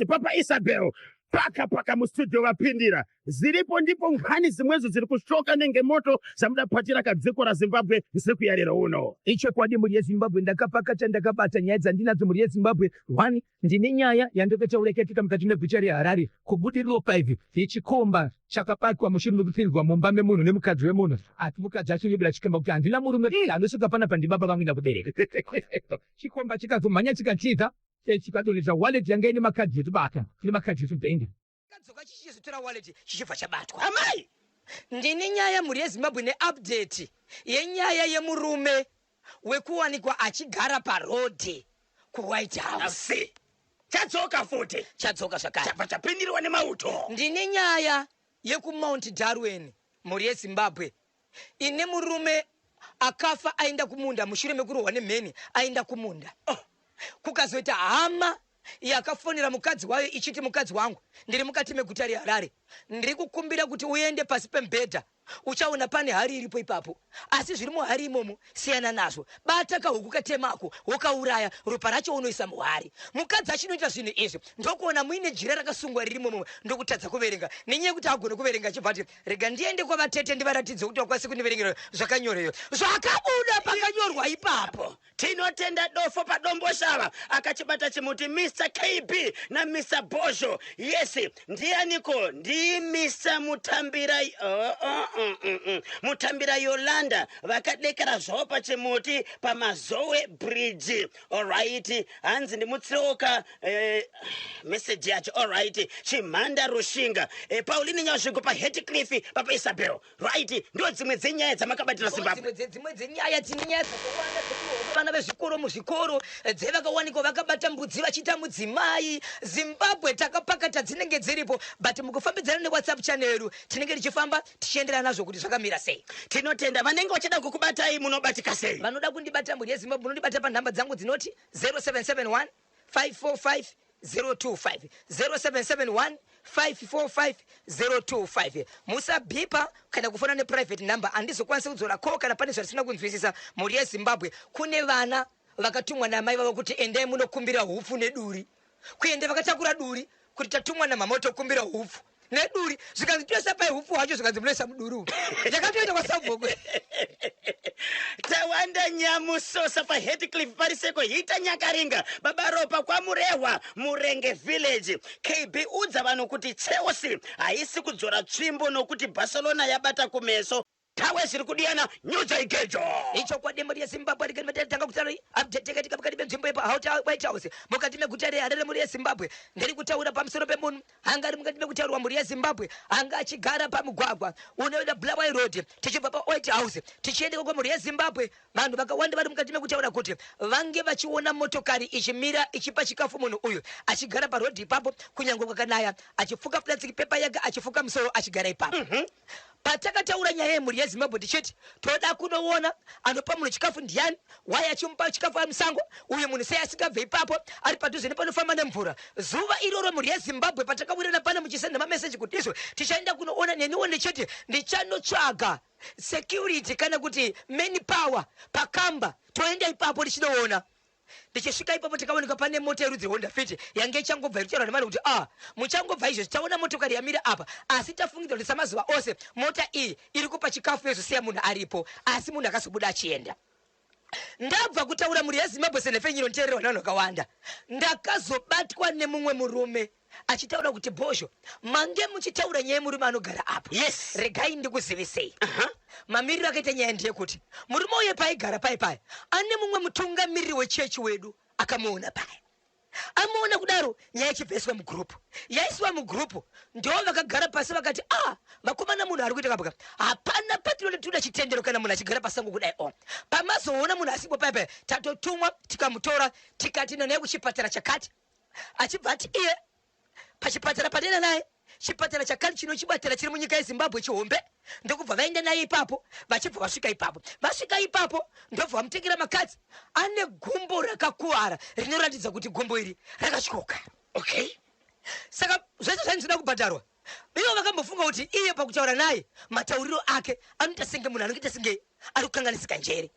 Papa Isabel paka mustudio vapindira ziripo ndipo nkhani zimwezo ziri kushoka nenge moto zamudaphatira kadziko ra Zimbabwe nsiku ya lero uno. Icho kwadi muri yeZimbabwe ndakapakata ndakabata nyaya dzandinadzo muri yeZimbabwe. 1 ndine nyaya yandoketaureketika mukati meguta reHarare kubudiriro 5 yechikomba chakapakwa mushure mekupfirirwa mumba memunhu nemukadzi wemunhu ati mukadzi achiribira chikamba kuti handina murume anosvika panapa ndibaba vamwina kubereka. Chikomba chikazomhanya chikatiza chikadonhedza wallet yanga ine makadhi etubata ine makadhi etubhendi kadzoka chichizotora wallet chichibva chabatwa. Amai ndine nyaya muri yeZimbabwe neupdate yenyaya yemurume wekuwanikwa achigara parodhi kuWhite House. Chadzoka futi Chadzoka zvakare chapindirwa nemauto. ndine nyaya yekuMount Darwin muri yeZimbabwe ine murume akafa aenda kumunda mushure mekurohwa nemheni aenda kumunda. Kukazoita hama yakafonera mukadzi wayo ichiti mukadzi wangu ndiri mukati meguta reHarare ndiri kukumbira kuti uende pasi pembedha uchaona pane hari iripo ipapo asi zviri muhari imomo siyana nazvo bata kahuku katemako wokauraya ropa racho unoisa muhari. Mukadzi achinoita zvinhu izvi ndokuona muine jira rakasungwa riri imomo ndokutadza kuverenga nenyaya yekuti agone kuverenga achibva ati rega ndiende kwavatete ndivaratidze kuti wakwanise kundiverengera zvakanyoreyo zvakabuda pakanyorwa ipapo. Tinotenda dofo padomboshava akachibata chimuti Mr. KB na Mr. Bosho. Yes, ndianiko ndi Mr. Mutambira Yolanda vakadekera zvavo pachimuti pamazowe bridge. Alright, hanzi ndimutsioka message yacho. Alright, Chimanda Rushinga Pauline Nyasvingo pa Heathcliff Papa Isabel. Right, ndo dzimwe dzenyaya dzamakabatira Zimbabwe. Dzimwe dzenyaya tine nyaya dzakawanda vana vezvikoro muzvikoro dzevakawanikwa vakabata mbudzi vachiita mudzimai. Zimbabwe takapakata dzinenge dziripo but mukufambidzana neWhatsApp channel tinenge tichifamba tichienderana nazvo kuti zvakamira sei. Tinotenda vanenge vachida kukubatai munobatika sei. Vanoda kundibata muri yeZimbabwe munondibata panhamba dzangu dzinoti 0771 545 025 0771 545 025. musabhipa kana kufona neprivate number andizokwanisa kudzora call kana pane zvatisina kunzwisisa. Muri yeZimbabwe kune vana vakatumwa namai vavo kuti endai munokumbira hupfu neduri kuende vakatakura duri kuti tatumwa namamoto kumbira hupfu neduri zvikanzitoesa pai hupfu wacho zvikanzimulesa muduri yakatoita kwasabvokwe. Tawanda Nyamusosa pa Heathcliff pariseko hita Nyakaringa babaropa kwa Murehwa Murenge village. KB udza vanhu kuti Chelsea haisi kudzora tsvimbo nokuti Barcelona yabata kumeso. Tawe zviri kudiyana nyudza igejo. Icho kwa dembo ya Zimbabwe tanga kutari update katika pakati penzimbo pa White House mukati meguta reHarare muri yeZimbabwe ndiri kutaura pamusoro pemunhu anga ari mukati mekutaurwa muri yeZimbabwe anga achigara pamugwagwa unoenda Bulawayo Road tichibva pa White House tichienda kwa muri yeZimbabwe. Vanhu vakawanda vari mukati mekutaura kuti vange vachiona motokari ichimira ichipa chikafu munhu uyu achigara pa road ipapo kunyange kwakanaya achifuka plastic paper yake achifuka musoro achigara ipapo. Patakataura nyaya yemuri yeZimbabwe tichiti toda kunoona anopa munhu chikafu ndiani waya achimupa chikafu amusango uyu munhu sei asingabve ipapo ari padhuze nepanofamba nemvura. Zuva iroro muri yeZimbabwe patakawirana pana muchisenda mameseji kuti izvo tichaenda kunoona neniwo ndichiti ndichanotsvaga security kana kuti main power pakamba toenda ipapo tichinoona. Ndichisvika ipapo tikaoneka pane mota yerudzi Honda Fit yange ichangobva ichitaura nevanhu kuti muchangobva izvo taona motokari yamira apa asi tafungidza kuti samazuva ose mota iyi iri kupa chikafu yezosiya munhu aripo asi munhu akazobuda achienda. Ndabva kutaura muri yeZimbabwe senefenyiro nteererwa navanhu vakawanda ndakazobatwa nemumwe murume achitaura kuti Bosho mange muchitaura nyaya yemurume anogara apo. Yes, regai ndikuzivisei. Mamiriro akaita nyaya ndeyekuti murume uye paigara pai ane mumwe mutungamiriri wechechi wedu akamuona pai amuona kudaro nyaya ichibviswa mugrupu yaiswa mugrupu ndo vakagara pasi vakati vakomana munhu ari kuita kapaka hapana patinotida chitendero kana munhu achigara pasango kudai pamazoona munhu asipo pai tatotumwa tikamutora tikati naye kuchipatara chakati achibva ati iye pachipatara padera naye chipatara chakati chinochibatira chiri munyika yeZimbabwe chihombe ndokubva vaenda naye ipapo vachibva vasvika ipapo ndobva vamutengera makadzi ane gumbo rakakuwara rinoratidza kuti gumbo iri rakatyoka. Okay, saka zvese zvainoda kubhadharwa ivo vakambofunga kuti iye pakutaura naye matauriro ake anoita senge munhu anoita senge ari kukanganisika njere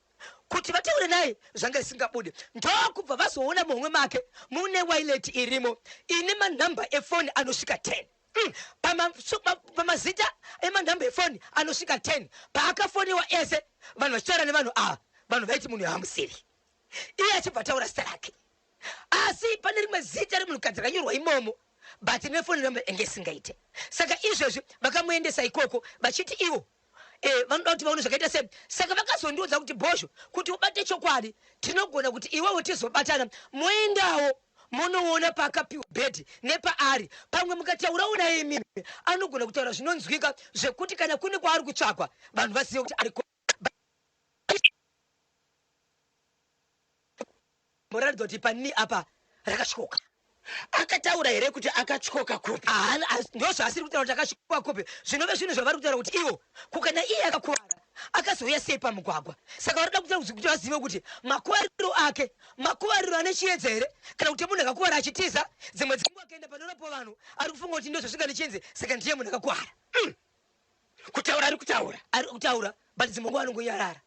kuti vataure naye zvanga isingabude ndokubva vazoona muhomwe make mune waileti irimo ine manhamba efoni anosvika 10 pamazita emanhamba efoni anosvika 10 paakafoniwa ese vanhu vachitaura nevanhu vanhu vaiti munhu hamusiri iye achibva taura zita rake asi pane rimwe zita remunhukadzi rakanyorwa imomo but nefoni namba enge isingaite saka izvezvi vakamuendesa ikoko vachiti ivo vanoda kuti vaone zvakaita sei saka vakazondiudza kuti bhosho kuti ubate chokwadi tinogona kuti iwewe tizobatana moendawo munoona paakapiwa bhedhi nepaari pamwe mukataurawo naye imimi anogona kutaura zvinonzwika zvekuti kana kune kwaari kutsvakwa vanhu vazive kuti ari moratidza kuti pani apa rakatyoka akataura here kuti akatyoka kupi ndo zvaasiri kutaura kuti akatyoka kupi zvinove zvinhu zvavari kutaura kuti ivo kukana iye akakuvara akazouya sei pamugwagwa saka varida kutaura kuti vazive kuti makuvariro ake makuvariro ane chiedza here kana kuti munhu akakuvara achitiza dzimwe dzenguva akaenda panorapo vanhu ari kufunga kuti ndozvasvika nechinzi saka ndiye munhu akakuvara kutaura ari kutaura but dzimwe nguva anongonyarara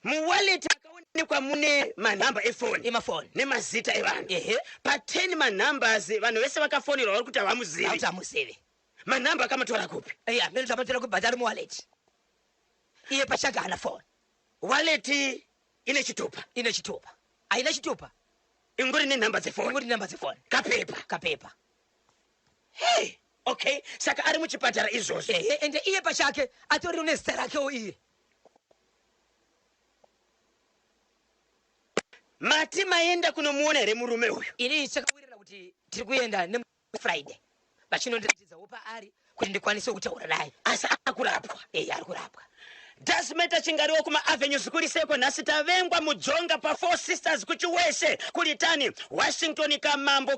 muwaleti akaonekwa mune manhamba efoni nemazita evanhu pa10 manhambers vanhu vese vakafonirwa vari kuti havamuzivi manhamba akamatora kupi amatora kupi but ari muwaleti iye pachake hana foni waleti ine chitupa haina chitupa ingori nenhamba dzefoni kapepa hey okay saka ari muchipatara izvozvo ende iye pachake atoriwo nezita rakewo iye mati maenda kunomuona here murume uyu ini chakawirira kuti tiri kuenda nemufriday vachinondiratidzawo paari kuti ndikwanise kutaura naye asi akurapwa ari kurapwa dasmeta chingariwo kumaavenues kuri seko nhasi tavengwa mudzonga pa4 sisters kuchiweshe kulitani washington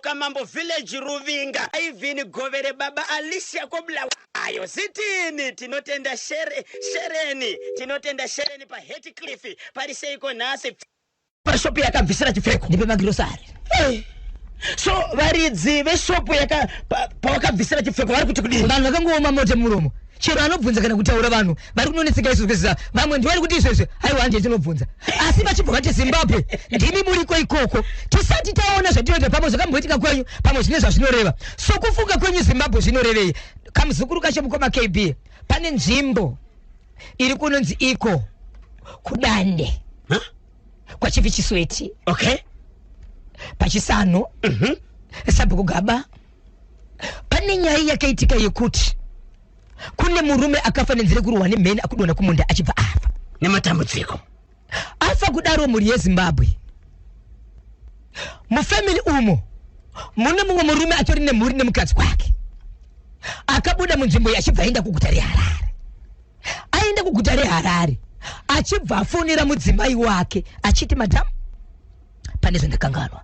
kamambo village ruvinga ivhini govere baba alicia kobulawayo zitini tinotenda shereni pahetcliff pari seiko nhasi pashopu yakabvisira chipfeko ndipe magirosari so varidzi veshopu pawakabvisira chipfeko vari kuti kudini vanhu vakangooma moto muromo chero anobvunza kana kutaura vanhu vari kunonetseka izvozvezisa vamwe ndivari kuti izvezve aiwa hanje tinobvunza asi vachibva vati zimbabwe ndimi muriko ikoko tisati taona zvatinoita pamwe zvakamboitika kwenyu pamwe zvine zvazvinoreva so kufunga kwenyu zimbabwe zvinorevei kamuzukuru kacho mukoma kb pane nzvimbo iri kunonzi iko kudande kwachivi chisweti pachisano sabhuku gaba pane nyaya yakaitika yekuti kune murume akafa nenzira kurohwa nemheni akudona kumunda achibva afa nematambudziko afa kudaro mhuri yezimbabwe mufamily umo mune mumwe murume atori nemhuri nemukadzi wake akabuda munzvimbo achibva aenda kuguta reharare achibva afonera mudzimai wake achiti madhamu pane zvandakanganwa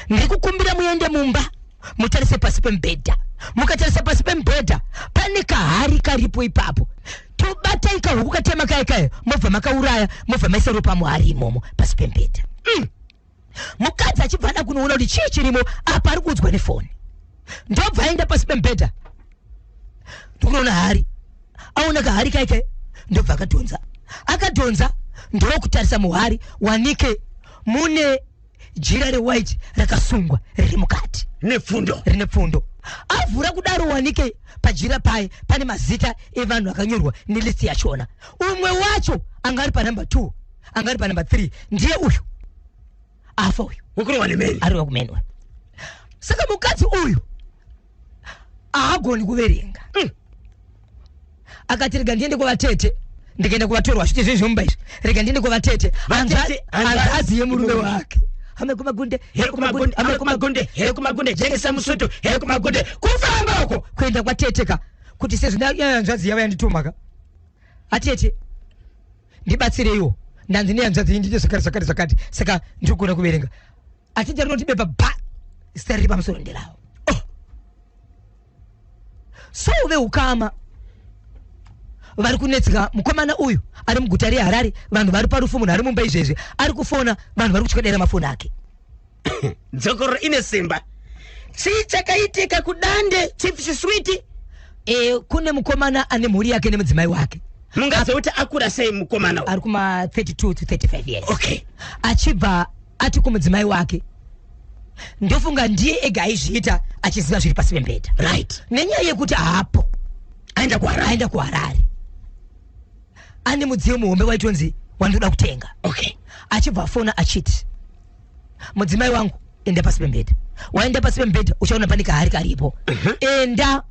ndiri kukumbira muende mumba mutarise pasi pemubhedha mukatarisa pasi pemubhedha pane kahari karipo ipapo tobatai kahuku katema kaya mobva makauraya mobva maisa ropa muhari imomo pasi pemubhedha mukadzi achibva ada kunoona kuti chii chirimo apa ari kuudzwa nefoni ndobva aenda pasi pemubhedha ndikunoona hari aona kahari kaya ndobva akadhonza ndokutarisa muhari wanike mune jira rewhite rakasungwa riri mukati rine pfundo avhura kudaro wanike pajira paye pane mazita evanhu akanyorwa nelisti yachona umwe wacho anga ari panumber 2 anga ari panumber 3 ndiye uyu afa uyu ari wakumenwa saka mukadzi uyu haagoni kuverenga akati rega ndiende kuvatete ndikaenda kuvatorwa zviti zvezvomba izvi rega ndiende kuvatete hanzazi yemurume wake hamekumagunde jengesa musutu kumagunde kufamba uko kuenda kwateteka kuti sezvinyanzvadzi yava yanditumaka atete ndibatsireiwo ndanzi neyanzvadzi indite zakati saka ndikugona kuverenga atete rinotibepa ba zita riri pamusoro nderawo so uve ukama vari kunetseka mukomana uyu ari muguta reharare vanhu vari parufu munhu ari mumba izvezvi ari kufona vanhu vari kutyadera mafoni ake dzokoro ine simba chii chakaitika kudande chief chiswiti kune mukomana ane mhuri yake nemudzimai wake mungaze kuti akura sei mukomana ari kuma 32 to 35 years. Okay. Achibva ati kumudzimai wake ndofunga ndiye ega aizviita achiziva zviri pasi pembedha. Right. Nenyaya yekuti hapo aenda kuHarare ane mudziyo muhombe waitonzi wandoda kutenga. Okay. Achibva fona achiti mudzimai wangu enda pasi pembedha. Waenda pasi pembedha uchaona pane kahari karipo. Enda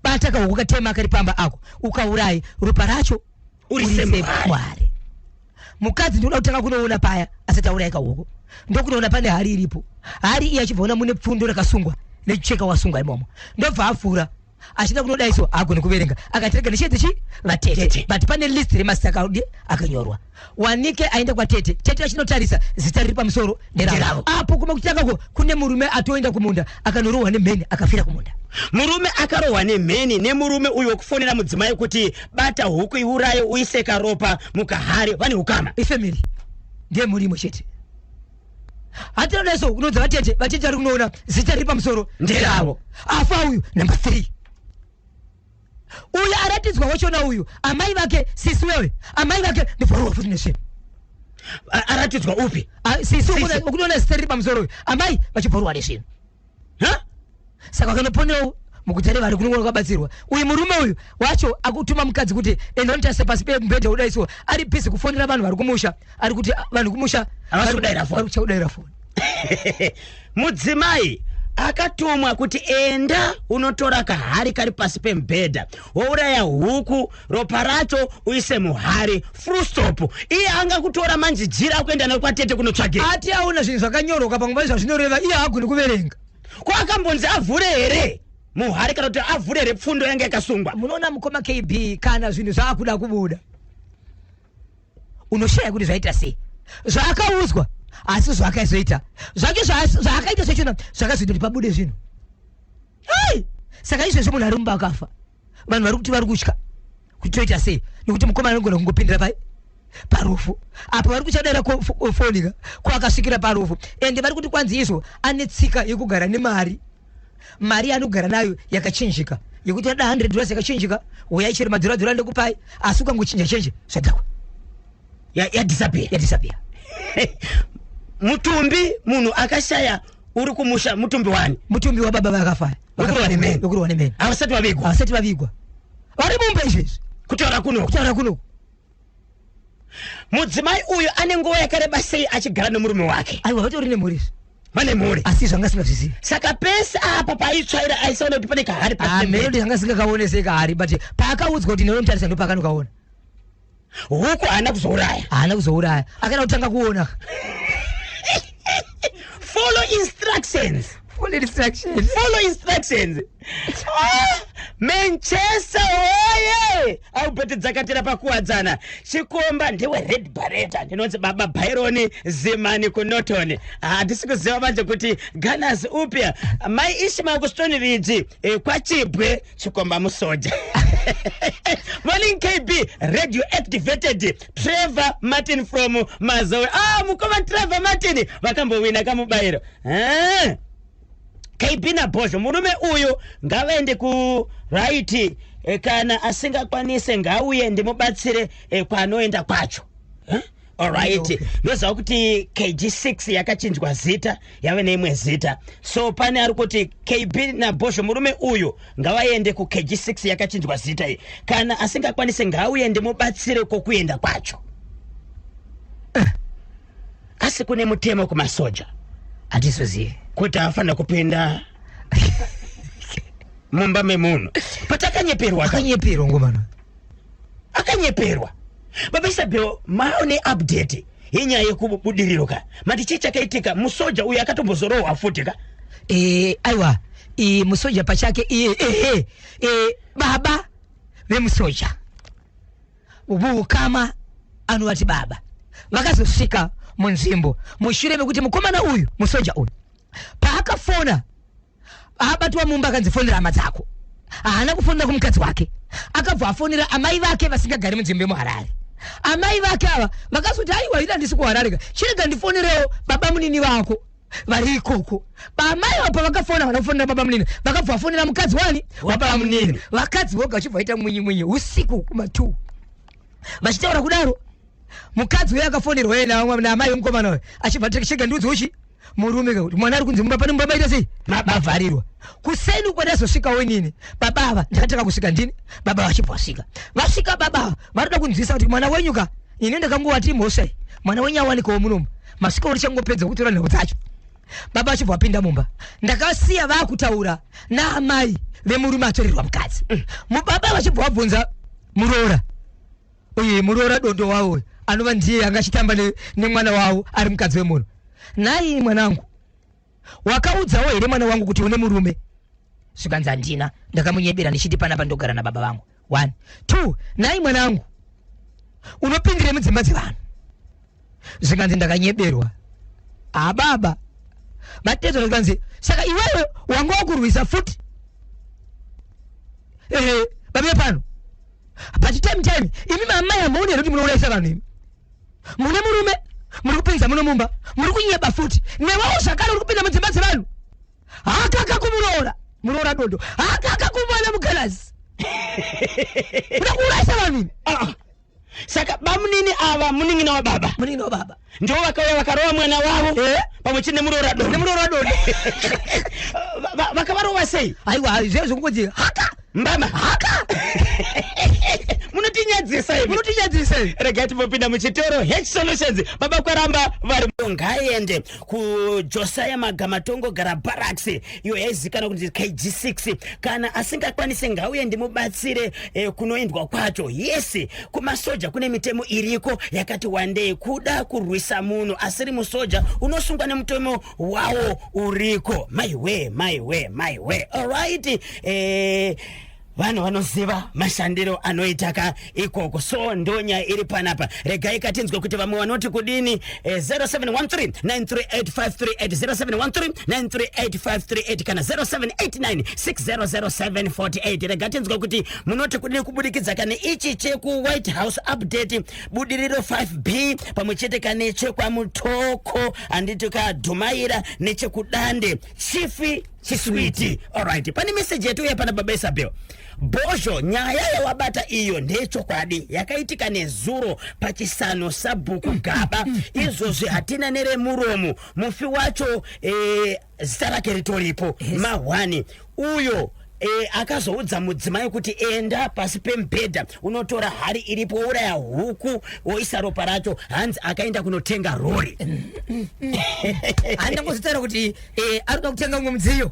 bata kahuku katema kari pamba ako ukaurai ropa racho urise muhari. Mukadzi ndoda kutanga kunoona paya asati aurai kahuku ndokunoona pane hari iripo. Hari iyi achibva ona mune pfundo rakasungwa nechicheka wasungwa imomo ndobva afura achida kunodaiso agone kuverenga akatereka nechedzi vatete but pane list remasaka akanyorwa. Wanike aenda kwa tete achinotarisa zita riri pamusoro nderavo. Apo kuma kutanga kune murume atoenda kumunda akanorohwa nemheni akafira kumunda. Murume akarohwa nemheni nemurume uyo kufonera mudzimai kuti bata huku iuraye uise karopa mukahari vane ukama. Ifamily ndiye murimo chete. Hatino neso kunodza vatete ari kunoona zita riri pamusoro nderavo. Afa uyu number 3. Uyu aratidzwa wachona uyu amai vake sisi wewe amai vake ndiforwa futi nation. Aratidzwa upi? Sisi ukunoona zita riri pamusoro uyu amai vachiforwa nation. Saka kanoponewo mukutare vari kunongona kwabatsirwa. Uyu murume uyu wacho akutuma mukadzi kuti endonitase pasi pembedha udaisiwa ari busy kufonera vanhu vari kumusha ari kuti vanhu kumusha vari foni. Mudzimai akatumwa kuti enda unotora kahari kari pasi pembedha wouraya huku ropa racho uise muhari full stop. Iye anga kutora manjijira kuenda nayo kwatete kunotsvagera. Ati aona zvinhu zvakanyoroka pangoma zvinoreva iye hagoni kuverenga. Ko akambonzi avhure here muhari kana kuti avhure here pfundo yange yakasungwa. Munoona mukoma KB kana zvinhu zvaakuda kubuda unoshaya kuti zvaita sei zvaakauzwa asi zvakaizoita zvake zvaakaita sechona zvakazoita kuti pabude zvinhu. Saka izvezvo munhu ari mumba akafa vanhu vari kuti vari kutya kuti toita sei nekuti mukomana anogona kungopindira parufu apo vari kuchadaira fonika ko akasvikira parufu ende vari kuti kwanzi izvo ane tsika yekugara nemari anogara nayo yakachinjika yekuti ada $100 yakachinjika uyai chero madhora ndekupai asi ukangochinja zvadhakwa yadisappear. Mutumbi munhu akashaya uri kumusha mutumbi wani? Mutumbi wa baba vakafa Ukurwa nemeni. Avasati vavigwa vari mumba izvezvi kutaura kuno. Mudzimai uyu ane nguva yakareba sei achigara nemurume wake? Aiwa vatori nemhuri vane mhuri asi zvangasingazvizivi. Saka pese apa paitsvaira aisaona kuti pane kahari pasi. Mheri zvanga singakaonesei kahari but paakaudzwa kuti ndinotarisa ndo pakanokaona. Huku haana kuzouraya akaenda kutanga kuona. Follow instructions. Manchester oye aubheti dzakatira pakuwadzana. Chikomba ndiwe Red Barretta ndinonzi baba Byron Zimani kuNorton. Handisi kuziva manje kuti Gunners upya mai Ishmael kuStone Ridge kwachibwe Chikomba musoja. Morning KB radio activated Trevor Martin from Mazowe. Mukoma Trevor Martin vakambowina kamubayiro. KB na Bosho murume uyu ngavaende ku right kana asingakwanise ngauye ndimubatsire kwanoenda kwacho. Alright. Ndoza kuti KG6 yakachinjwa zita yave neimwe zita. So pane ari kuti KB na Bosho murume uyu ngavaende ku KG6 yakachinjwa zita iyi. Kana asingakwanise ngauye ndimubatsire kokuenda kwacho. Asi kune mutemo kumasoja. Atisoziye kuti afana kupinda mumba memunhu patakanyeperwa ngomano akanyeperwa. Baba Isabel maone update yenyaya yekubudiriroka mati chii chakaitika musoja uyu akatombozorohwa futi ka aiwa musoja pachake baba vemusoja kama anovati baba vakazosvika munzvimbo mushure mekuti mukomana uyu musoja uyu paakafona abatwa mumba akanzifonera hama dzako haana kufonera kumukadzi wake akabva afonera amai vake vasingagari munzvimbo yemuHarare. Amai vake ava vakazoti aiwa ida ndisi kuHarare chirega ndifonerewo baba munini vako vari ikoko. Paamai apa vakafona vanofonera baba munini vakabva afonera mukadzi wani wababa munini vakadzi voga vachibva vaita mwinyi usiku kuma 2 vachitaura kudaro mukadzi uyo akafonerwa yena na amai omukomana uyo achibva tekeshega ndudzi uchi murume kuti mwana ari kunzi mumba pane mubabaita sei mabvarirwa kuseni kwadazosvikawo inini babava ndakataka kusvika ndini baba vachibva vasvika vasvika baba varida kunzwisa kuti mwana wenyuka ine ndakangowati mhosva mwana wenyu awanikawo munomu masvika uri changopedza kutora nhau dzacho baba achibva apinda mumba ndakasiya vakutaura naamai vemurume atorerwa mukadzi mubaba vachibva vabvunza muroora uye muroora dondo wawo anova ndiye anga achitamba nemwana wawo ari mukadzi wemunhu nai mwanangu wakaudzawo here mwana wangu kuti une murume zvikanzi handina ndakamunyebera ndichiti panapa ndogara nababa vangu 1 2 nai mwanangu unopindire mudzimba dzevanhu zvikanzi ndakanyeberwa baba matezo zvikanzi saka iwewe wanga wakurwisa futi babe pano but time imi mamai amaonera kuti munourayisa vanhu imi mune murume muri kupinza muno mumba muri kunyeba futi newawo zvakare uri kupinda mudzimba dzevanhu hakaka kumuroora dondo hakaka kumwana mukalazi uda kuurayisa vanhu imi saka bamunini ava muning'ina wa baba ndo vakauya vakarova mwana wavo pamwe chete nemuroora dondo vakavarova sei aiwa izvezvo kungodzi haka mbama haka munotinyadzisa regai timbopinda muchitoro H Solutions baba kwaramba vari ngaende kujosaya magamatongo gara barracks iyo yaizikana kuti KG6 kana asingakwanise ngauye ndimubatsire kunoendwa kwacho yes kumasoja kune mitemo iriko yakati one day kuda kurwisa munhu asiri musoja unosungwa nemutemo wawo uriko my way alright vanhu vanoziva mashandiro anoitaka ikoko so ndonya iri panapa regai katinzwe kuti vamwe vanoti kudini 0713938538 0713938538 kana 0789600748 regatinzwe kuti munoti kudini kubudikidza kana ichi cheku White House update budiriro 5B pamwe chete kane chekwamutoko anditi kadhumaira nechekudande chifi chiswiti alright pane message yetu yapana baba Isabel Bosho nyaya yawabata iyo ndechokwadi yakaitika nezuro pachisano sabhuku gaba izvozvi hatina nere muromo mufi wacho zita rake ritoripo mahwani uyo akazoudza mudzimai kuti enda pasi pembedha unotora hari iripo uraya huku woisa ropa racho hanzi akaenda kunotenga rori andangozitaura kuti arikuda kutenga umwe mudziyo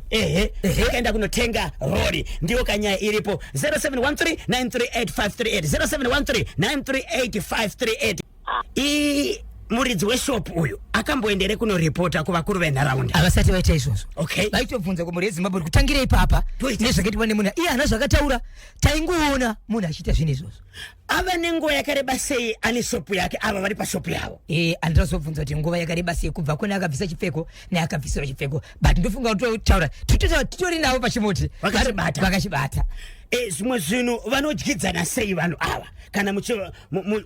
akaenda kunotenga rori ndiyo kanyaya iripo 0713938538 0713938538 muridzi weshop uyu akamboendere kunoripota kuvakuru venharaunda avasati vaita izvozvo okay vaitobvunza kumuri yezimbabwe kutangira ipapa nezvakaitika nemunhu iye hana zvakataura taingoona munhu achiita zvinhu izvozvo ava nenguva yakareba sei ane shopu yake ava vari pashopu yavo andira zobvunza kuti nguva yakareba sei kubva kune akabvisa chipfeko neakabvisira chipfeko but ndofunga kutotaura titori navo pachimoti vakachibata zvimwe zvinhu vanodyidzana sei vanhu ava kana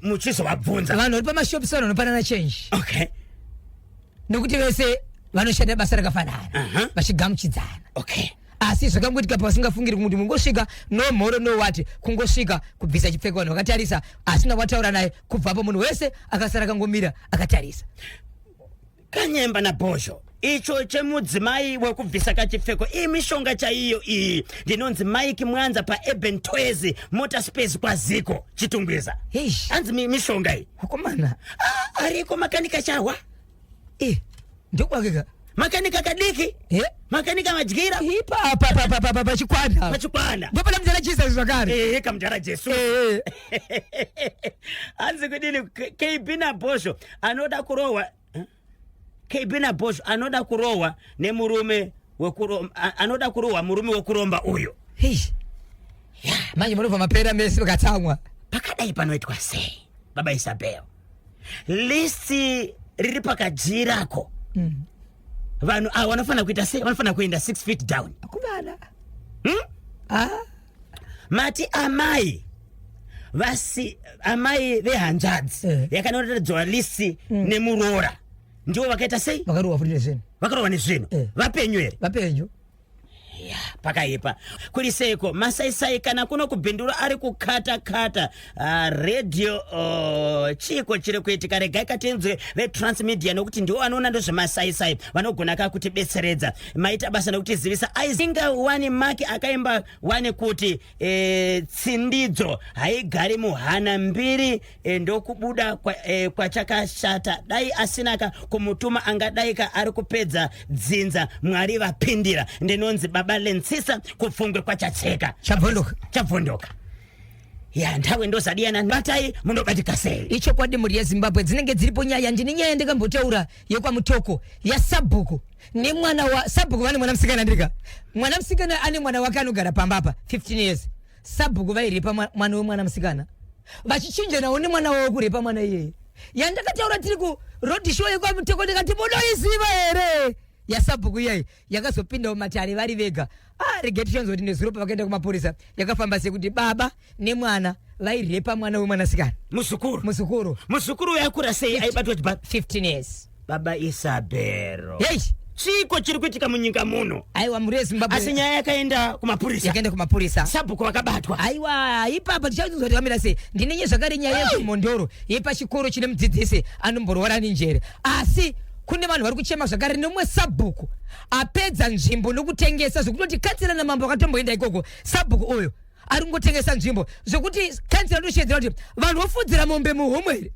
muchizovabvunza vanhu vari pamashops vanhu vanopanana change okay nokuti vese vanoshanda basa rakafanana vachigamuchidzana okay asi zvakangoitika pasingafungiri kuti mungosvika no mhoro no wati kungosvika kubvisa chipfeko vanhu vakatarisa asina wataura naye kubvapo munhu wese akasara akangomira akatarisa kanyemba nabhozho icho chemudzimai wekubvisa kachipfeko mishonga chaiyo iyi ndinonzi Mike Mwanza paUrban Toys Motorspace kwaziko chitungwiza hanzi mishonga iyi hukomana ariko makanika chawa ndokwakeka makanika kadiki makanika madyira pachikwana ndopana mjara Jesus zvakare kamjara Jesu hanzi kudini KB Nabhozho anoda kurohwa KB Nabhozho anoda kurohwa nemurume anoda kurohwa murume wekuromba uyo manje munobva mapera mese vakatsamwa pakadai panoitwa sei baba Isabel listi riri pakajirako vanhu ava vanofana kuita sei vanofana kuenda 6 feet down akubana mati amai vehanzvadzi yakanyoredzwa listi nemuroora ndivo vakaita sei vakarohwa futi nezvinhu vakarohwa nezvinhu vapenyu here vapenyu ya pakaipa kuliseko masaisai kana kuno kubhindura ari kukata radio chiko chiri kuitika regai katinzwe vetransmedia nokuti ndiwo vanoona ndozvemasaisai vanogona kakutibetseredza maita basa nokuti zivisa aizinga wani maki akaimba wani kuti tsindidzo haigari muhana mbiri ndokubuda kwachakashata dai asinaka kumutuma angadaika ari kupedza dzinza mwari vapindira ndinonzi baba lensisa kupfungwe kwachatseka chabvondoka ya nthawe ndozadiyana batai munobatika sei icho kwadi muri yeZimbabwe dzinenge dziripo nyaya ndini nyaya ndikambotaura yekwamutoko ya Sabhuku ni mwana wa Sabhuku vane mwana msikana ndika mwana msikana ane mwana wake anogara pambapa 15 years Sabhuku vairipa mwana wemwana msikana vachichinja nawo ni mwana wawo kuripa mwana iyeye yandakataura tiri ku road show yekwamutoko ndikati munoiziva here ya Sabhuku iyeye yakazopinda mumatare vari vega regeti chonzoti nezuropa vakaenda kumapurisa yakafamba sekuti baba nemwana vairepa mwana wemwanasikana muzukuru yakura sei aibatwa 15 years baba Isabero hey chiko chiri kuitika munyika muno aiwa muri yeZimbabwe asi nyaya yakaenda kumapurisa Sabhuku vakabatwa aiwa ipapa tichazoti kamira sei ndinenye zvakare nyaya yezvimondoro yepachikoro chine mudzidzisi anomborwara ninjere asi kune vanhu vari kuchema zvakare nemwe Sabhuku apedza nzvimbo nokutengesa zvokutoti kansela namambo akatomboenda ikoko Sabhuku uyo ari kungotengesa nzvimbo zvokuti kansela ndoshedzera kuti vanhu vofudzira mombe muhomwe here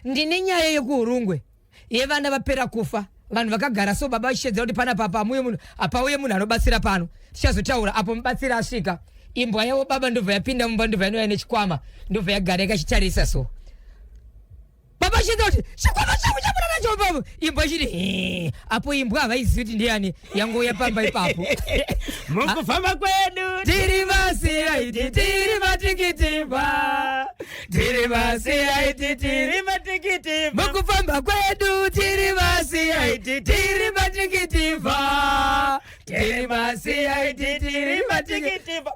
ndine nyaya yekuhurungwe yevana vapera kufa vanhu vakagara so baba vachishedzera kuti pana papa apauye munhu anobatsira pano tichazotaura apo mubatsira asvika imbwa yavo baba ndobva yapinda mumba ndobva yanouya nechikwama ndobva yagara ikachitarisa so baba chidoti chikwama changu chamuna nacho baba imbwa chiti apo imbwa havaizivi kuti ndiani yangoya pamba ipapo mukufamba kwedu tiri vasiyaiti tiri matikitimba tiri vasiyaiti tiri matikitimba mukufamba kwedu tiri vasiyaiti tiri matikitimba tiri vasiyaiti tiri matikitimba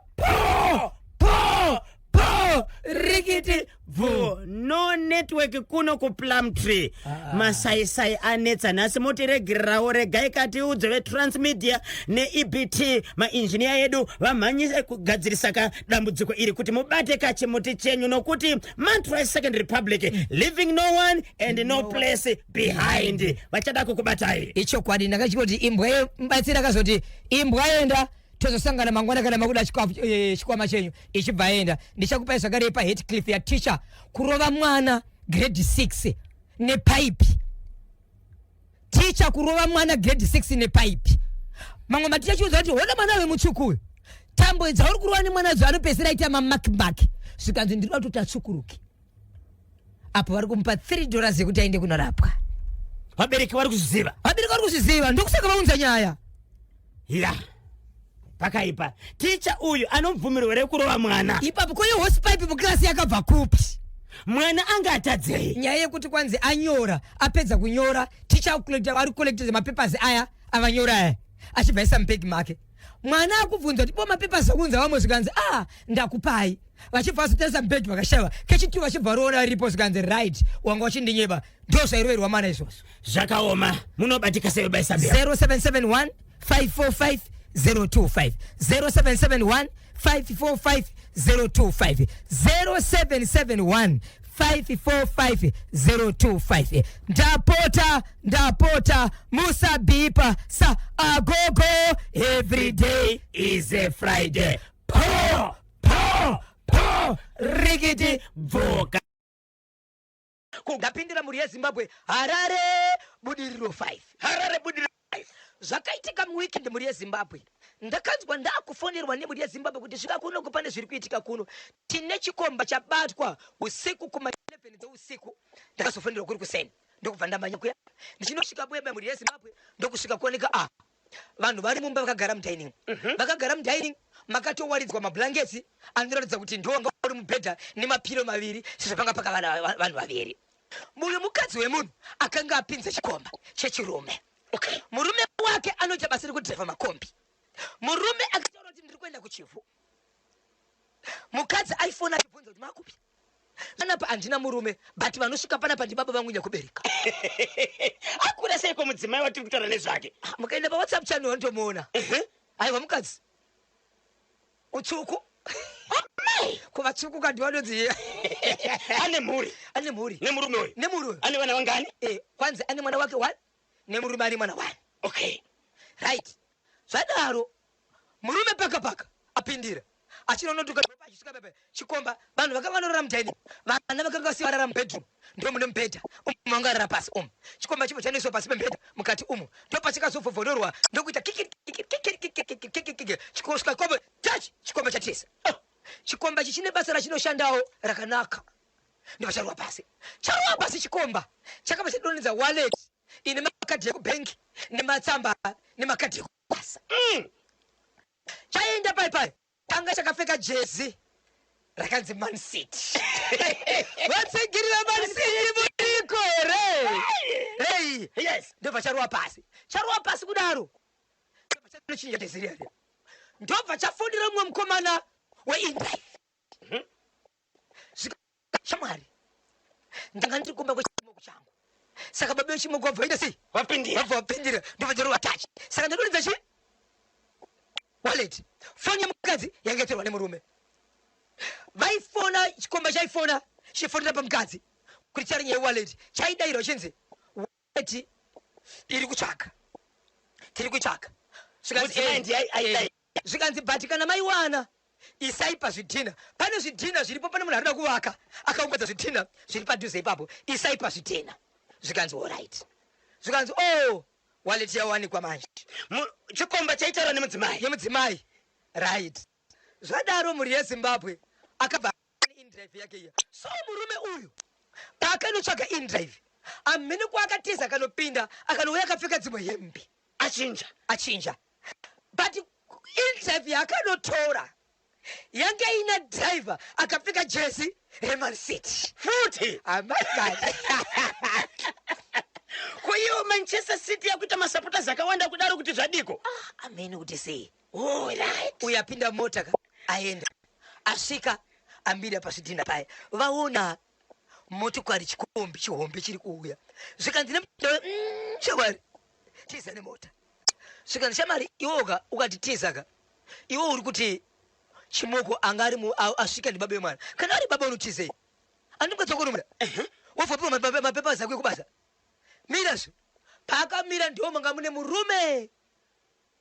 rikiti vu no network kuno ku Plumtree masaisai anetsa nhasi motiregerawo regai kati udze vetransmedia neEBT mainjiniya edu vamhanyise kugadzirisa kadambudziko iri kuti mubate kachimuti chenyu nokuti Mantra Second Republic leaving no one and no place behind vachada kukubatai icho kwadi ndakachikoti imbwa yemubatsira kazoti imbwa yenda tozosangana mangwana kana makuda chikwama chenyu ichibva yenda ndichakupai zvakare pa Heathcliff ya teacher kurova mwana grade 6 nepipe teacher kurova mwana grade 6 nepipe mamwe maticha chiuza kuti hoda mwana wemutsvuku tambo dzauri kurova nemwana dzo anopesera aita mamakimaki zvikanzi ndinoda kuti atsukuruke apo vari kumupa $3 yekuti aende kunorapwa vabereki vari kuzviziva ndokusaka vaunza nyaya ya pakaipa ticha uyu anobvumirwa rekurova mwana ipapo koyo hosepipe muklasi yakabva kupi mwana angatadzei nyaya yekuti kwanzi anyora apedza kunyora ticha ari collected mapapers aya avanyora aya achibvaisa mubhegi make mwana akubvunza kuti bo mapapers akunza vamwe zvikanzi ndakupai vachibva vazotarisa mubhegi vakashaiva kechituva chibva roona ripo zvikanzi right wanga wachindinyeba ndo zvairoverwa mana izvozvo zvakaoma munobatika sei baisa 0771 545 025 0771 545 025 0771 545 025 ndapota musabipa sa agogo every day is a Friday po rigidi voka kugapindira muri yeZimbabwe Harare budiriro 5 zvakaitika muweekend muri yeZimbabwe ndakanzwa ndakufonerwa nemuri yeZimbabwe kuti svika kuno kupane zviri kuitika kuno tine chikomba chabatwa usiku kuma 11 dzeusiku ndakazofonerwa kuri kuseni ndokubva ndamanya kuya ndichinosvika buya muri yeZimbabwe ndokusvika kuoneka vanhu vari mumba vakagara mudining vakagara mudining makatowaridzwa mablanketi anoratidza kuti ndonga uri mubhedha nemapiro maviri sezvapanga pakavana vanhu vaviri muyo mukadzi wemunhu akanga apinza chikomba chechirume murume wake anoita basa rekudhiraivha makombi murume akataura kuti ndiri kuenda kuchivu mukadzi aifona achibvunza kuti makupi anapa handina murume but vanosvika panapa ndibaba vangu nyakubereka akura seiko mudzimai watiri kutaura nezvake mukaenda paWhatsApp channel wandomuona aiwa mukadzi utsvuku kuvatsvuku kadi vanodziya ane mhuri nemurume uyu nemurume ane vana vangani kwanzi ane mwana wake 1 nemurume ari mwana 1. okay right zvadaro murume paka apindira achinonotuka pachisvika pepe chikomba vanhu vakanga vanorara mudining vana vakanga vasivarara mubedroom ndo mune mubhedha umwe wangarara pasi chikomba chipo chanoiswa pasi pembedha mukati umo ndo pachikazovhovhororwa ndokuita chikosvika komba tachi chikomba chatiza chikomba ichi chine basa rachinoshandawo rakanaka ndobva charwa pasi chikomba chakabva chadonedza wallet ine makadhi ekubhengi nematsamba nemakadhi ekubasa chaenda pai tanga chakapfeka jezi rakanzi Man City vatsigirira Man City mudikore hey yes ndobva charwa pasi kudaro ndobva chanochinja teziriya ndobva chafundira mumwe mukomana weIndrive shamwari ndanga ndiri kumba kwechimoko changu saka baba wechimoko wabva sei wapindira ndobva charwa tachi saka ndadonedza chi wallet foni yemukadzi yangeterwa nemurume vaifona chikomba chifonera pamukadzi kuti chari nyaya wallet chaidayirwa chinzi wallet tiri kutsvaka zvikanzi bhati kana maiwana isai pazvidhina pane zvidhina zviripo pane munhu arida kuvaka akaungadza zvidhina zviri padhuze ipapo isai pazvidhina zvikanzi alright zvikanzi wallet yawanikwa manje chikomba chaitaurwa nemudzimai right zvadaro mhuri yeZimbabwe akabva InDrive yake iya so murume uyu paakanotsvaga InDrive amhene kwaakatiza akanopinda akanouya akapfeka dzimwe hembe achinja but InDrive yaakanotora yange ina driver akapfeka jezi reMan City futi amagadi kuiwo Manchester City yakuita masupporters akawanda kudaro kuti zvadiko amene kuti sei right uyapinda mota aenda asvika ambira pazvidhina paya vaona motokari chihombe chiri kuuya zvikanzi shamwari tiza nemota zvikanzi shamwari iwoga ukati tizaka iwo uri kuti chimoko anga ari asvika ndibaba wemwana kana ari baba unotizei andingatsokonomura wafapirwa mapepa zakwe kubasa mirazvo paakamira ndo manga mune murume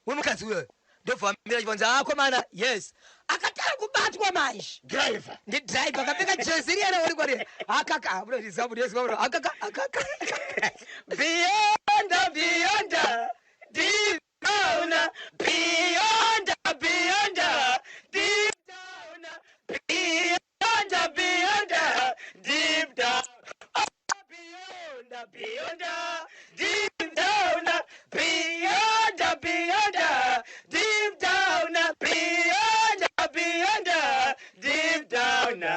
wemukadzi uyoyo ndobva amira chivanzi akomana yes akatanga kubatwa manje driver ndidriver akapfeka jezi riyana uri kwari akaka beyond deep down beyond deep down beyond deep down beyond deep down beyond deep down beyond deep down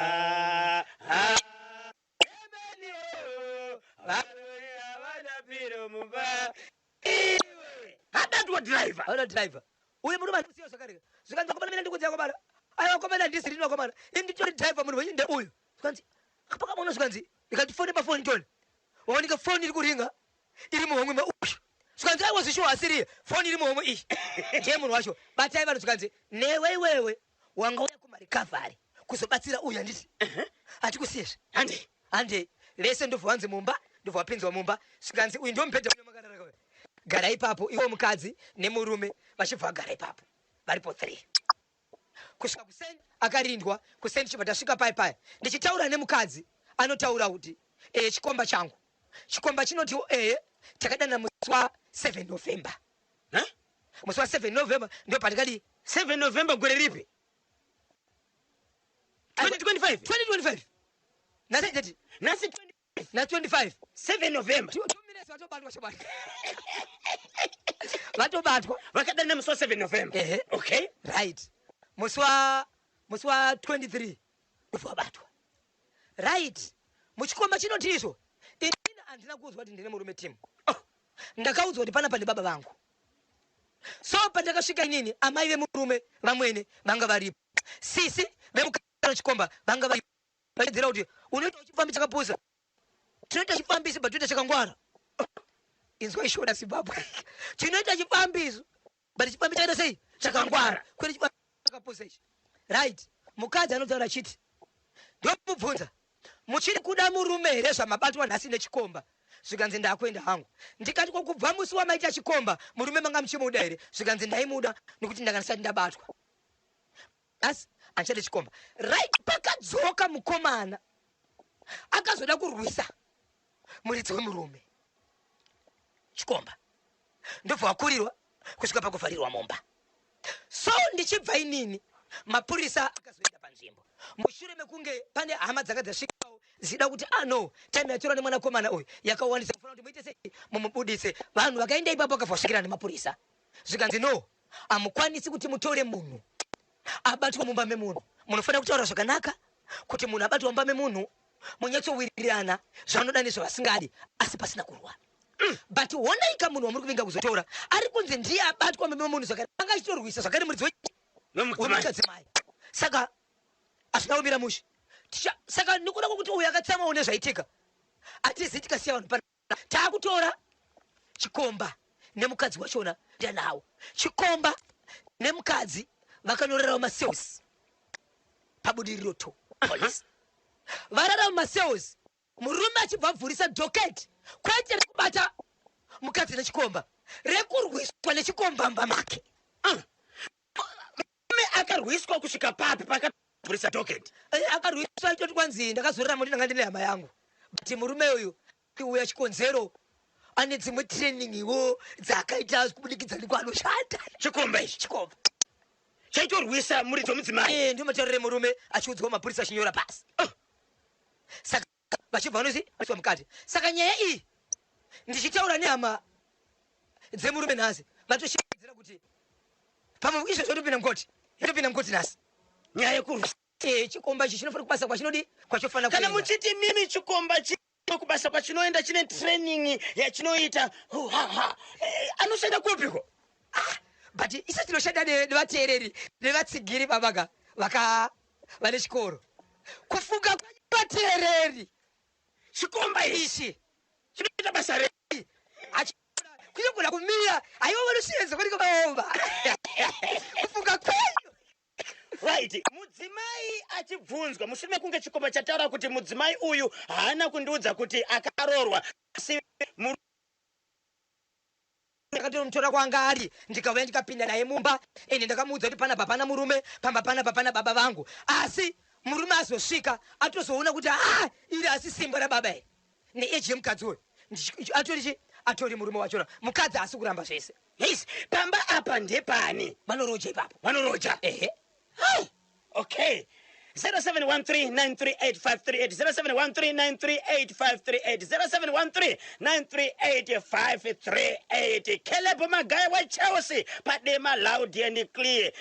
driver uye murume anosiya zvakareka zvikanzi akomana mina ndikudziya komana aiwa komana ndisi rino komana inditori driver munhu weinde uyu zvikanzi apakamono zvikanzi ndikati foni pafoni toni waoneka foni iri kuringa iri muhomwe mauyu zvikanzi aiwa zvishuwa asiriye foni iri muhomwe iyi ndiye munhu wacho batai vanhu zvikanzi newe iwewe wanga uya kumarikavari kuzobatsira uyu handiti hatikusiyezve hande lese ndobva wanzi mumba ndobva wapinzwa mumba zvikanzi uyu ndio mubhedha unemakararakava gara ipapo iwo mukadzi nemurume vachibva vagara ipapo varipo 3 kusvika kuseni akarindwa kuseni chibva tasvika paya ndichitaura nemukadzi anotaura kuti chikomba changu chikomba chinoti takadana musi wa 7 November musi wa 7 November ndio patikadi 7 November gore ripi 2025 nasi 25 7 November 2 minutes watobatwa shabani vatobatwa vakadana musi wa 7 November okay right musi wa 23 vabatwa right muchikomba chinoti izvo ina handina kuudzwa kuti ndine murume timu ndakaudzwa kuti pana pane baba vangu so pandakasvika inini amai vemurume vamwene vanga varipo sisi vemukana chikomba vanga varipo vaidzira kuti unoita uchifambi chakapusa tinoita chifambisi but toita chakangwara inzwa ishona Zimbabwe tinoita chifambiso but chibambi chaita sei chakangwara kwene chibambi chakapusa ichi right mukadzi anotaura chiti ndomubvunza muchiri kuda murume here zvamabatwa nhasi nechikomba zvikanzi ndakwenda hangu ndikati kwakubva musi wamaita chikomba murume manga muchimuda here zvikanzi ndaimuda nekuti ndakasati ndabatwa asi anchade chikomba right pakadzoka mukomana akazoda kurwisa muridzi wemurume chikomba ndobva wakurirwa kusvika pakuvharirwa mumba so ndichibva inini mapurisa akazoenda panzvimbo mushure mekunge pane hama dzanga dzasvikawo zida kuti no time yatora nemwanakomana uyu yakawandisa kufana kuti muite sei mumubudise vanhu vakaenda ipapo akabva vasvikira nemapurisa zvikanzi no hamukwanisi kuti mutore munhu abatwa mumba memunhu munofanira kutaura zvakanaka kuti munhu abatwa mumba memunhu munyatsowirirana zvanoda nezvavasingadi asi pasina kurwa but wonaika munhu wamuri kuvinga kuzotora ari kunzi ndiye abatwa mumba memunhu zvakare anga achitorwisa zvakare muridzi wemukadzimai saka hazvina kumira mushe saka nekuda kwokuti uyu akatsamawo nezvaitika hatizivi tikasiya vanhu pana taakutora chikomba nemukadzi wachona ndanawo chikomba nemukadzi vakanyorerawo masales pabudiriro to police vararawo masales murume achibva abvurisa doketi kwete rekubata mukadzi nechikomba rekurwiswa nechikomba mumba make murume akarwiswa kusvika papi pakabvurisa doketi akarwiswa itoti kwanzi ndakazorera muti ndanga ndine hama yangu but murume uyu uya chikonzero ane dzimwe trainingiwo dzakaita kubudikidza nekwaanoshanda chikomba ichi chikomba chaitorwisa muridzi wemudzimai ndio matarire murume achiudzwa mapurisa achinyora pasi saka vachibva vanozi vachibva mukati saka nyaya iyi ndichitaura nehama dzemurume nhasi vatoshedzera kuti pamwe izvo yatopinda mukoti nhasi nyaya yekurwisa chikomba ichi chinofanira kubasa kwachinodi kwachofanira kana muchiti mimi chikomba kubasa kwachinoenda chine training yachinoita anoshanda kupiko but isa tinoshanda nevateereri nevatsigiri vavaga vane chikoro kufunga vateereri chikomba ichi chinoita basa rei kunogona kumira aiwa vanosiyenza kwanike vaomba kufunga kwenyu right mudzimai achibvunzwa mushure mekunge chikomba chataura kuti mudzimai uyu haana kundiudza kuti akaroorwa asi ndakatomutora kwanga ari ndikauya ndikapinda naye mumba ende ndakamuudza kuti pana papana murume pamba pana baba vangu asi murume azosvika atozoona kuti iri asi simba rababa iri neeji yemukadzi uyu atori murume wachona mukadzi asi kuramba zvese yes pamba apa ndepani vanoroja ipapo vanoroja ehe okay 0713938538 0713938538 Caleb Magaya wa Chelsea padema loud and clear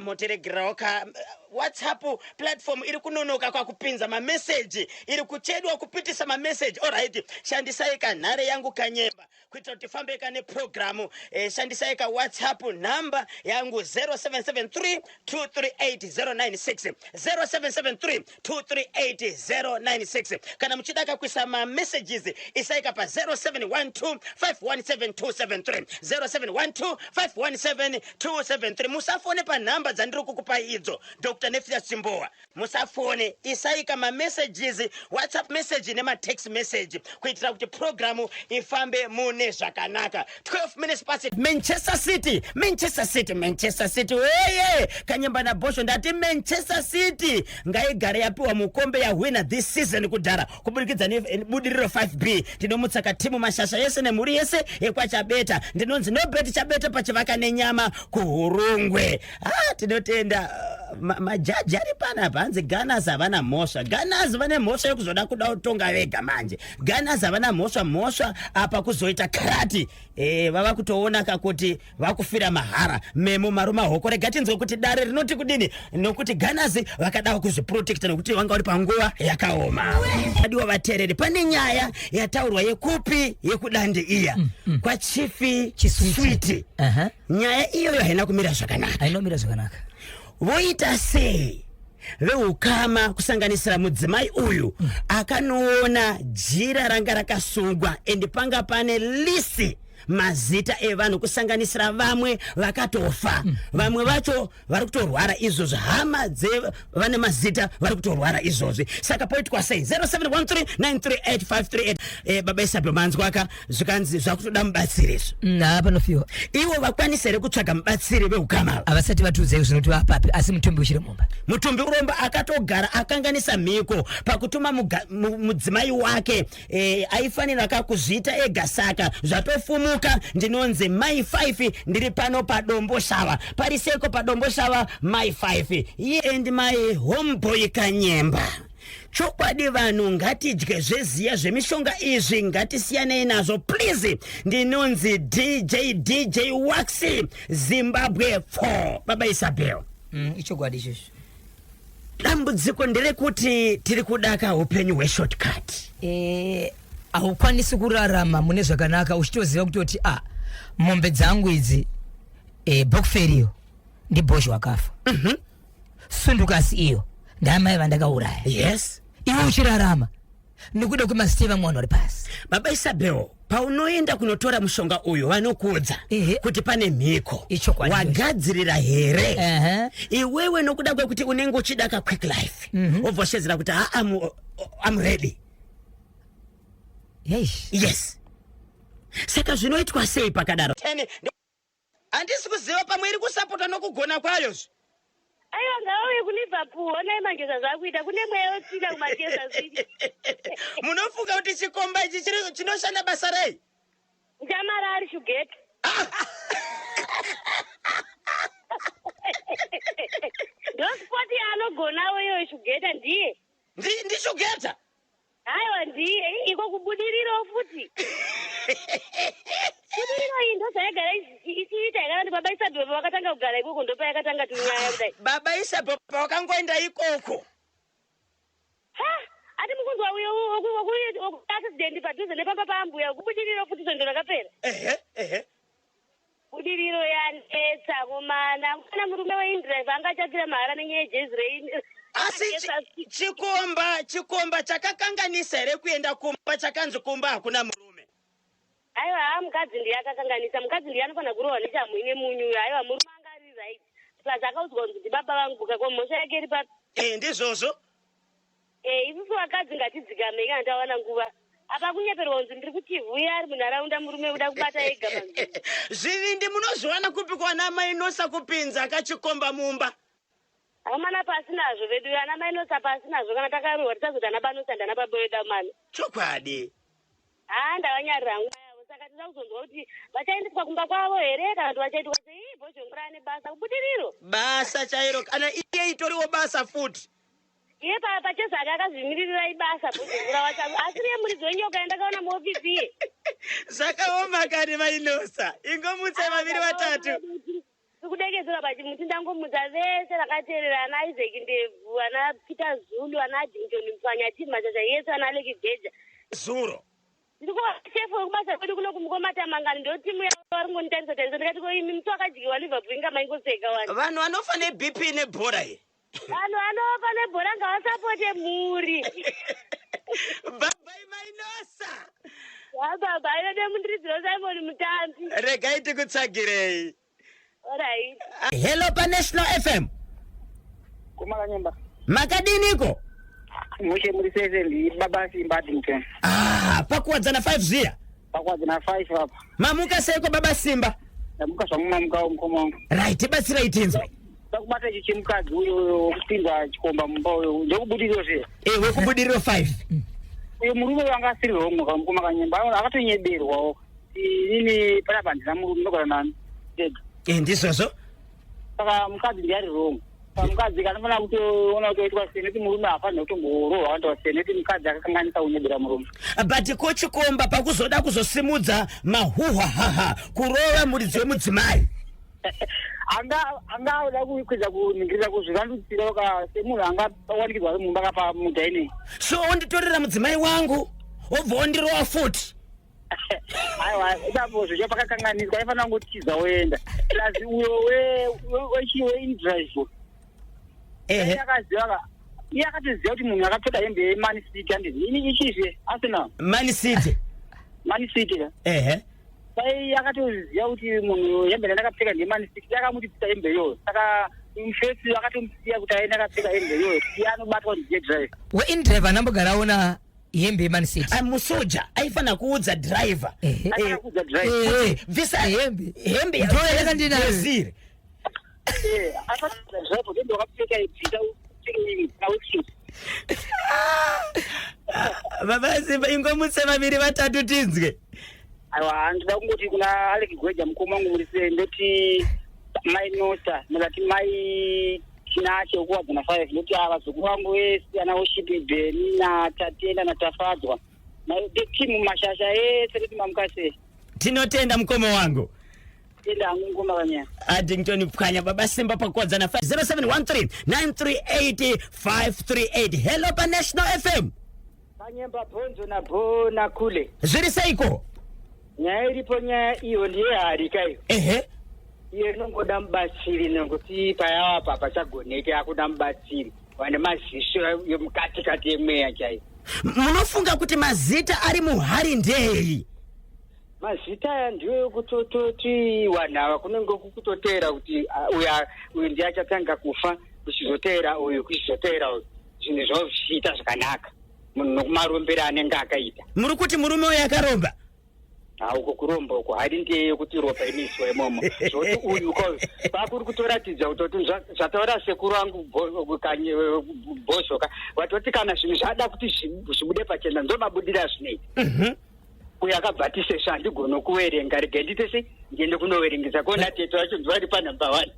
moteregerawo ka WhatsApp platform iri kunonoka kwa kupinza ma message iri kuchedwa kupitisa ma message alright shandisai kanhare yangu kanyemba kuitira kuti fambe kane program shandisai ka WhatsApp number yangu 0773238096 0773238096 kana muchidaka kuisa ma messages isaika pa 0712517273 0712517273 musafone pa number dzandiri kukupa idzo Dr. Nefias Chimbowa musafone isaika ma messages WhatsApp message nema text message kuitira kuti program ifambe mune zvakanaka 12 minutes past Manchester City weye kanyemba na bosho ndati Manchester City ngaigare yapiwa mukombe ya winner this season kudhara kuburikidza nebudiriro 5B ndinomutsaka timu mashasha yese nemhuri yese yekwachabeta ndinonzi no bet chabeta pachivaka nenyama kuhurungwe tinotenda majaji ari pana panze Gunners havana mhosva Gunners vane mhosva yekuzoda kuda kutonga vega manje Gunners havana mhosva apa kuzoita karati vava kutoona kakuti vakufira mahara memo maruma hoko rega tinzwe kuti dare rinoti kudini nokuti Gunners vakadawo kuzviprotecta nokuti vanga vari panguva yakaoma adiwa vateereri pane nyaya yataurwa yekupi yekudande iya kwa Chifi Sweet nyaya iyoyo haina kumira zvakanaka voita sei veukama kusanganisira mudzimai uyu akanoona jira ranga rakasungwa endi panga pane lisi mazita evanhu kusanganisira vamwe vakatofa vamwe vacho vari kutorwara izvozvi hama vane mazita vari kutorwara izvozvi saka poitwa sei 0713938538 baba Isabel manzwaka zvikanzi zvakutoda mubatsiri izvo panofiwa ivo vakwanisa here kutsvaga mubatsiri veukama avasati vatiudza zvinoti vapapi asi mutumbi uchiri mumba mutumbi uromba akatogara akanganisa mhiko pakutuma mudzimai wake aifanira kakuzviita ega saka zvatofumuka ndinonzi mai 5 ndiri pano padombo shava pariseko padombo shava mai 5 iye and my homeboy Kanyemba. Chokwadi vanhu ngatidye zveziya zvemishonga izvi ngatisiyanei nazvo please ndinonzi DJ Waxy Zimbabwe 4 baba Isabel ichokwadi izvozvo dambudziko nderekuti tiri kudaka upenyu hweshortcut haukwanisi kurarama mune zvakanaka uchitoziva kutoti mombe dzangu idzi bokferiyo ndibhozhi wakafa sundukasi iyo ndamai vandakauraya yes iwe uchirarama nekuda kwemasiteva mwana uri pasi baba Isabel paunoenda kunotora mushonga uyu vanokuudza kuti pane mhiko wagadzirira here iwewe nokuda kwekuti unenge uchida ka quick life obvoshedzera kuti I'm ready yes saka zvinoitwa sei pakadaro handisi kuziva pamwe iri kusapota nokugona kwayo aiwa ngauye kuLiverpool onai mageza zvakuita kune mweya wepinda kumageza zvidi munofunga kuti chikomba ichi chinoshanda basa rei ndamara ari shugeta ndospoti yaanogonawo iyoyo shugeta ndiye ndishugeta aiwa ndiye iko kubudiriro futi kubudiriro iyi ndozvaigara ichiita yakati baba Isabel vakatanga kugara ikoko ndopa yakatanga tunyaya kudai baba Isabel pawakangoenda ikoko ati mukunzwa uyo accident padhuze nepamba paambuya kubudiriro futi zondo rakapera budiriro yanetsa komana kana murume weindrive angachapira mahara nenyaya yejezi rei asi chikomba chakakanganisa here kuenda kumba chakanzi kumba hakuna murume aiwa mukadzi ndiye akakanganisa mukadzi ndiye anofanira kurohwa nechamuine munyu aiwa murume angari right plus akaudzwa kuti baba vangu buka mhosva yake iri papi ndizvozvo isusu vakadzi ngatidzigamei kana tawana nguva apa kunyeperwa kunzi ndiri kuchivhuya ari munharaunda murume uda kubata ega panzvimbo zvivindi munozviwana kupi kwana mai nosa kupinza akachikomba mumba amana pasi nazvo vedu ana mai nosa pasi nazvo kana takarohwa tisazoti ana banosa ndana baba vedu amana chokwadi ndavanyarira nguva yavo saka tida kuzonzwa kuti vachaendeswa kumba kwavo here kana kuti vachaitwa sei bhozhongura ane basa kubudiriro basa chairo kana iye itoriwo basa futi iye pachezake akazvimiririra ibasa bhozhongura wacha asi riye muridzi wenyoka yandakaona muofisi iye zvakaoma kani mainosa ingomutse vaviri vatatu sikudekedzera pachimuti ndangomutsa vese vakateerera ana Isaac Ndebvu ana Peter Zulu ana Jinjoni Mfanya Timachacha yese ana Leki Geja zuro ndikuva chefu wekubasa kwedu kuno kumukomatamangani ndo timu yavo vari ngonditarisa ndikati ko imi muti wakadyiwa Liverpool inga maingoseka wani vanhu vanofa neBP nebhora iyi vanhu vanofa nebhora ngavasapote mhuri babai mainosa baba inode mundiridziro Simon Mutambi regai tikutsvagirei alright hello paNational FM kumakanyemba makadiniko mushe muri sese ndi baba Simba Dinton pakuwadzana 5 ziya pakuwadzana 5 apa mamuka seiko baba Simba ndamuka zvamumamuka mukoma right batsira itinzwe takubata ichi chimukadzi uyo kupinda chikomba mumba uyo ndekubudiriro se wekubudiriro 5 uyo murume wanga asiri romwe kamukoma kanyemba akatonyeberwawo ini panapa ndina murume ndogara nani tega ndizvozvo saka mukadzi ndiyari romwe mukadzi kanofana kutoona kutoitwa seneti murume hafanira kutomborohwa vantu vaseneti mukadzi akakanganisa kunyebera murume but kochikomba pakuzoda kuzosimudza mahuhwa haha kurova muridzi wemudzimai angauda kukwidza kuningirira kuzvivandudzira ka semunhu angawanikirwa mumba kapa mudhaini so onditorera mudzimai wangu obva ondirova futi aiwa ipapo zvocha pakakanganiswa aifanira kungotiza woenda plus uyo weindrive iye akatiziva kuti munhu akapfeka hembe yeMan City handiti ini ichizve Arsenal Man City Man City sai akatoziva kuti munhu hembe ndakapfeka ndemani 6 akamutipisa hembeyo saka mufesi akatomusiya kuti aende akapfeka hembeyo iye anobatwa ndidrive weindriver anambogaraona hembe yemani 6 musoja aifana kuudza driver akakudza drive bvisa hembe yakandinayo akakudza drive kuti ndakapfeka ibvisa baba Simba ingomutse vaviri vatatu tinzwe aiwa ndida kungoti kuna Alec Gweja mukoma wangu murise ndoti mai Nosa ndati mai Chinacho kuwadza na 5 ndoti vazukuru vangu vese ana Oshipi Beni na Tatenda na Tafadzwa na timu mashasha ese kuti mamukase tinotenda mukoma wangu tenda ngoma kanya Addington Pkanya baba Simba pakuwadza na 0713 938 hello pa National FM Kanyemba Bonzo na Bona kule zviri seiko nyaya iripo nyaya iyo ndiye harikayo ehe iye nongoda mubatsiri nekuti payava apa pachagoneke akuda mubatsiri vane maziso yomukati emweya chaiyo munofunga kuti mazita ari muhari ndei mazita aya ndiyo kutototi vanhu ava kunenge kukutoteera kuti uyu ndiye achatanga kufa kuchizoteera uyu kuchizoteera uyu zvinhu zvavo zvichiita zvakanaka munhu nokumarombero anenge akaita muri kuti murume uyu akaromba uko kuromba uko hari ndeye kuti ropa iniswa imomo zvoti uyu pakuri kutoratidza kutoti zvataura sekuru vangu Bhozoka vatoti kana zvinhu zvada kuti zvibude pachena ndomabudira zvinoita uyu akabva tisesva handigona kuverenga rege nditese ndiende kunoverengesa kona teto vacho ndivari panumber 1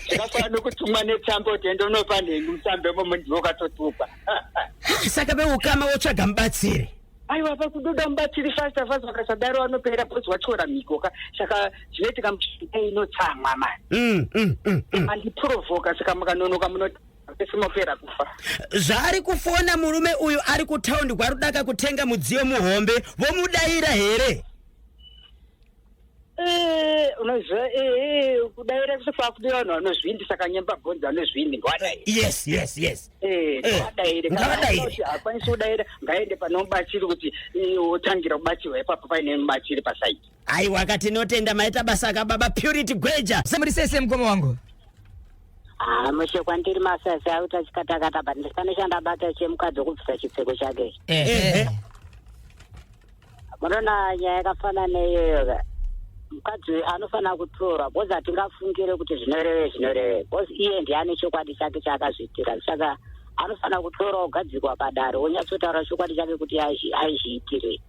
zvakafanira nokutumwa netsamba kuti ende unopa nhengu musambe momo ndivokatotupa saka veukama wotsvaga mubatsiri aiwa pakudoda mubatsiri fasta vakasadaro vanopera bhozi vatyora mikoka saka zvinoitika muchiita inotsamwa mani andiprovoka saka mukanonoka munoti simopera kufa zvaari kufona murume uyu ari kutaundi kwarudaka kutenga mudziyo muhombe vomudaira here unoziva kudaira kusefakudi vanhu vanozvindi saka nyemba bhonzi vanozvindi ngavadaire yes ngavadaire hakwanisi kudaira ngaende pane mubatsiri kuti wotangira kubatsirwa ipapo paine mubatsiri pasaiti aiwa katinotenda maita basa akababa Purity Gweja semurisese mukoma wangu mushe kwandiri masasi auti achikatakata but ndisanoshanda bata chemukadzi wokubvisa chipfeko chake munoona nyaya yakafana neiyoyo mukadzi anofanira kutorwa bhozi hatingafungire kuti zvinoreve bhozi iye ndiane chokwadi chake chaakazviitira saka anofanira kutorwa kugadzikwa padare wonyatsotaura chokwadi chake kuti aizviitire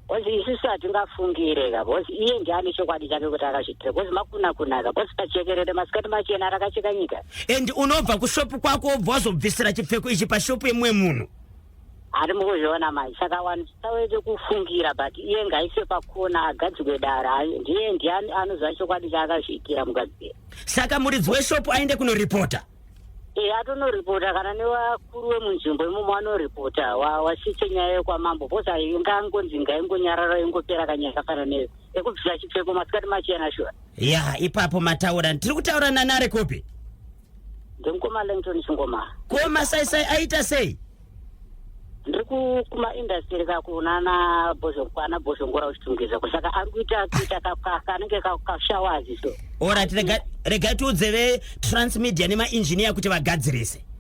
bhozi isusu hatingafungire bhozi iye ndiane chokwadi chake kuti akazviitira bhozi makunaka bhozi pachekerere masikati machena rakacheka nyika and unobva kushopu kwako wobva wazobvisira chipfeko ichi pashopu yemumwe munhu ari mukuzviona mai saka vanhu tisawede kufungira but iye ngaise pakona agadzikwe dara ndiye anoziva chokwadi chaakazviitira mugadzire saka muridzi weshopu aende kunoripota atonoripota kana nevakuru vemunzvimbo imomo vanoripota wasise nyaya yekwamambo bhozi ingangonzi ngaingonyarara ingopera kanyaya kafana neyo ekubvisa chipfeko masikati machena shuwa ipapo mataura tiri kutaura nanare kopi ndimukoma Langton Chingoma koma saisai aita sei ndiri kumaindastri kakunana ana Bhoshongora uchitungisa kusaka ari kuita kanenge kashawazi so orati regai tiudze vetransmedia nemainjiniya kuti vagadzirise